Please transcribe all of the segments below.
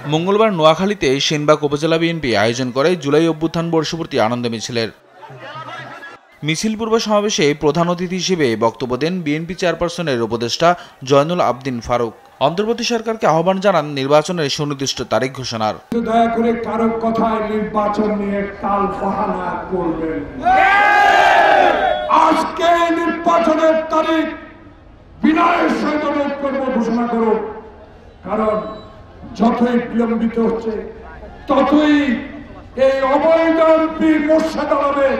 মঙ্গলবার নোয়াখালীতে সেনবাগ উপজেলা বিএনপি আয়োজন করে জুলাই অভ্যুত্থান বর্ষপূর্তি আনন্দ মিছিলের। মিছিল পূর্ব সমাবেশে প্রধান অতিথি হিসেবে বক্তব্য দেন বিএনপি চেয়ারপারসনের উপদেষ্টা জয়নুল আবদিন ফারুক। অন্তর্বর্তী সরকারকে আহ্বান জানান নির্বাচনের সুনির্দিষ্ট তারিখ ঘোষণার। দয়া করে কারো কথায় নির্বাচন নিয়ে টাল বাহানা করবেন। আজকে নির্বাচনের তারিখ বিনয়ের সহিত ঘোষণা করো, কারণ যতই বিলম্বিত হচ্ছে ততই এই অবৈধ মোর্শেদ আলমে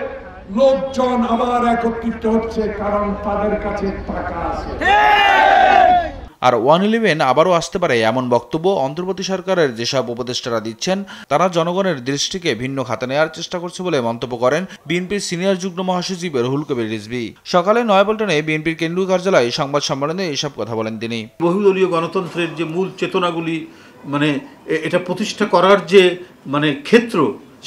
লোকজন আবার একত্রিত হচ্ছে, কারণ তাদের কাছে টাকা আছে। আর 111 আবারও আসতে পারে এমন বক্তব্য অন্তর্বর্তী সরকারের যেসব উপদেষ্টারা দিচ্ছেন তারা জনগণের দৃষ্টিকে ভিন্ন খাতে নেওয়ার চেষ্টা করছে বলে মন্তব্য করেন বিএনপির সিনিয়র যুগ্ম মহাসচিব রুহুল কবির রিজভী। সকালে নয়াপল্টনে বিএনপির কেন্দ্রীয় কার্যালয়ে সংবাদ সম্মেলনে এসব কথা বলেন তিনি। বহুদলীয় গণতন্ত্রের যে মূল চেতনাগুলি এটা প্রতিষ্ঠা করার যে ক্ষেত্র,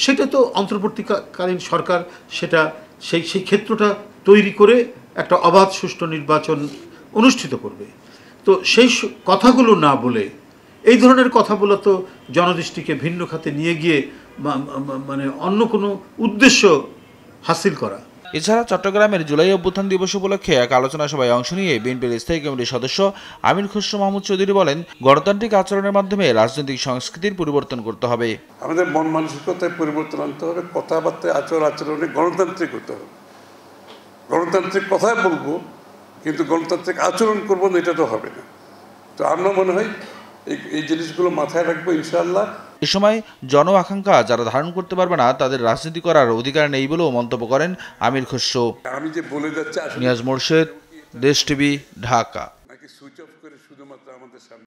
সেটা তো অন্তর্বর্তীকালীন সরকার সেটা সেই ক্ষেত্রটা তৈরি করে একটা অবাধ সুষ্ঠু নির্বাচন অনুষ্ঠিত করবে। তো সেই কথাগুলো না বলে এই ধরনের কথা বলা তো জনদৃষ্টিকে ভিন্ন খাতে নিয়ে গিয়ে অন্য কোনো উদ্দেশ্য হাসিল করা। এছাড়া চট্টগ্রামের জুলাই অভ্যুত্থান দিবস উপলক্ষে এক আলোচনা সভায় অংশ নিয়ে বিএনপির স্থায়ী কমিটির সদস্য আমির খসরু মাহমুদ চৌধুরী বলেন, গণতান্ত্রিক আচরণের মাধ্যমে রাজনৈতিক সংস্কৃতির পরিবর্তন করতে হবে। আমাদের মন মানসিকতায় পরিবর্তন আনতে হবে, কথাবার্তায় আচরণে গণতান্ত্রিক হতে হবে। গণতান্ত্রিক কথাই বলবো কিন্তু গণতান্ত্রিক আচরণ করবো না, এটা তো হবে না। তো আমরা মনে হয় এই জিনিসগুলো মাথায় রাখবো ইনশাআল্লাহ। এ সময় জন আকাঙ্ক্ষা যারা ধারণ করতে পারবে না তাদের রাজনীতি করার অধিকার নেই বলেও মন্তব্য করেন আমির খসরু। আমি যে বলে যাচ্ছি, নিয়াজ মোরশেদ, দেশ টিভি, ঢাকা। সুইচ অফ করে শুধুমাত্র আমাদের সামনে